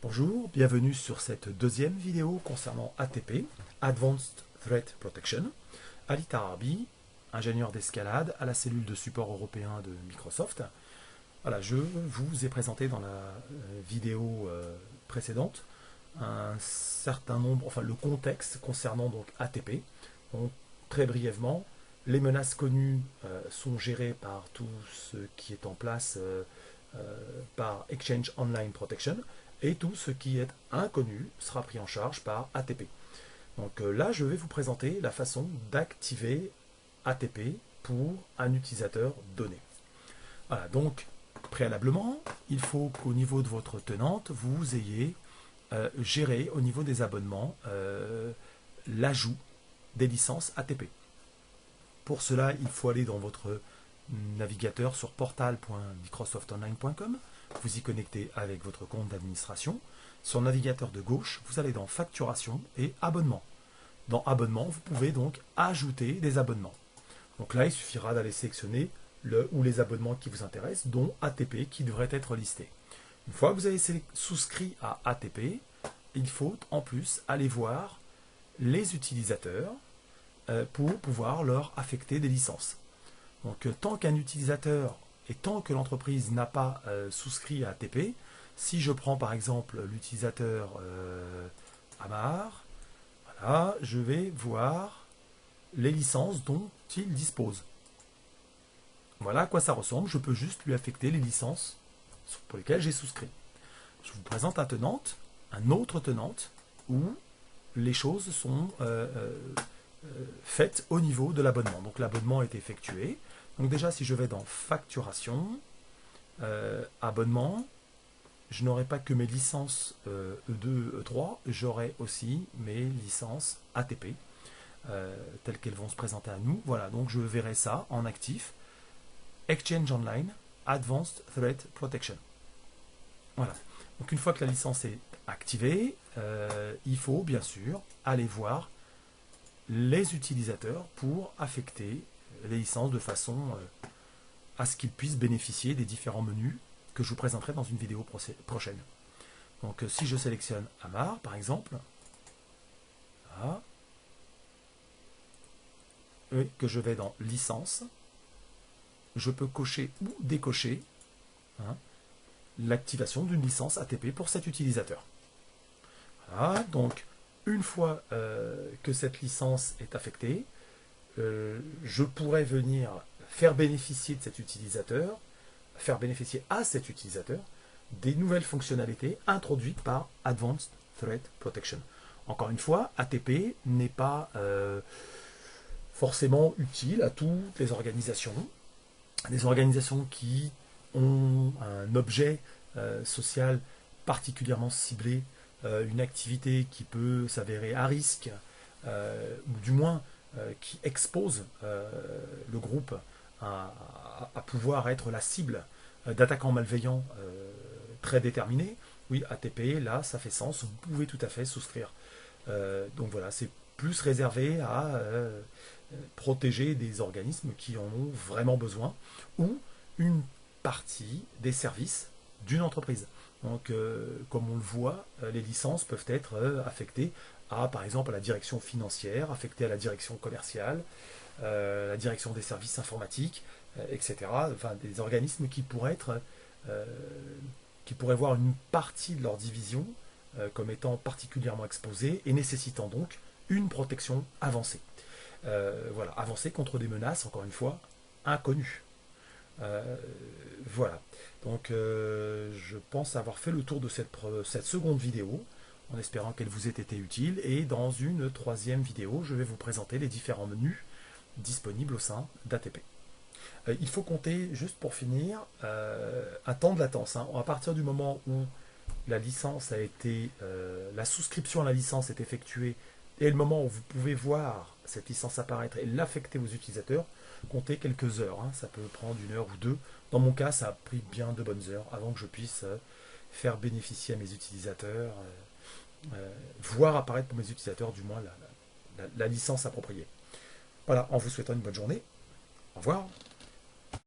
Bonjour, bienvenue sur cette deuxième vidéo concernant ATP, Advanced Threat Protection. Ali Tarabi, ingénieur d'escalade à la cellule de support européen de Microsoft. Voilà, je vous ai présenté dans la vidéo précédente un certain nombre, enfin le contexte concernant donc ATP. Donc, très brièvement, les menaces connues sont gérées par tout ce qui est en place par Exchange Online Protection. Et tout ce qui est inconnu sera pris en charge par ATP. Donc là, je vais vous présenter la façon d'activer ATP pour un utilisateur donné. Voilà, donc préalablement, il faut qu'au niveau de votre tenante, vous ayez géré au niveau des abonnements l'ajout des licences ATP. Pour cela, il faut aller dans votre navigateur sur portal.microsoftonline.com. Vous y connectez avec votre compte d'administration. Sur le navigateur de gauche, vous allez dans Facturation et Abonnement. Dans Abonnement, vous pouvez donc ajouter des abonnements. Donc là, il suffira d'aller sélectionner le ou les abonnements qui vous intéressent, dont ATP qui devrait être listé. Une fois que vous avez souscrit à ATP, il faut en plus aller voir les utilisateurs pour pouvoir leur affecter des licences. Donc tant qu'un utilisateur et tant que l'entreprise n'a pas souscrit à ATP, si je prends par exemple l'utilisateur Amar, voilà, je vais voir les licences dont il dispose. Voilà à quoi ça ressemble. Je peux juste lui affecter les licences pour lesquelles j'ai souscrit. Je vous présente un autre tenante, où les choses sont faites au niveau de l'abonnement. Donc l'abonnement est effectué. Donc déjà, si je vais dans Facturation, Abonnement, je n'aurai pas que mes licences E2, E3, j'aurai aussi mes licences ATP, telles qu'elles vont se présenter à nous. Voilà, donc je verrai ça en actif. Exchange Online, Advanced Threat Protection. Voilà. Donc une fois que la licence est activée, il faut bien sûr aller voir les utilisateurs pour affecter les licences de façon à ce qu'ils puissent bénéficier des différents menus que je vous présenterai dans une vidéo prochaine. Donc si je sélectionne Amar par exemple, là, et que je vais dans licence, je peux cocher ou décocher l'activation d'une licence ATP pour cet utilisateur. Voilà, donc une fois que cette licence est affectée, je pourrais venir faire bénéficier de cet utilisateur, faire bénéficier à cet utilisateur des nouvelles fonctionnalités introduites par Advanced Threat Protection. Encore une fois, ATP n'est pas forcément utile à toutes les organisations. Des organisations qui ont un objet social particulièrement ciblé, une activité qui peut s'avérer à risque, ou du moins qui expose le groupe à pouvoir être la cible d'attaquants malveillants très déterminés. Oui, ATP, là, ça fait sens, vous pouvez tout à fait souscrire. Donc voilà, c'est plus réservé à protéger des organismes qui en ont vraiment besoin, ou une partie des services d'une entreprise. Donc, comme on le voit, les licences peuvent être affectées à, par exemple, à la direction financière, affectée à la direction commerciale, la direction des services informatiques, etc. Enfin, des organismes qui pourraient voir une partie de leur division comme étant particulièrement exposée et nécessitant donc une protection avancée. Voilà, avancée contre des menaces, encore une fois, inconnues. Voilà, donc je pense avoir fait le tour de cette seconde vidéo, en espérant qu'elle vous ait été utile, et dans une troisième vidéo, je vais vous présenter les différents menus disponibles au sein d'ATP. Il faut compter, juste pour finir, un temps de latence. À partir du moment où la licence a été, la souscription à la licence est effectuée, et le moment où vous pouvez voir cette licence apparaître et l'affecter aux utilisateurs, comptez quelques heures. Ça peut prendre 1 heure ou 2. Dans mon cas, ça a pris bien de bonnes heures avant que je puisse faire bénéficier à mes utilisateurs, voir apparaître pour mes utilisateurs du moins la licence appropriée. Voilà, en vous souhaitant une bonne journée. Au revoir.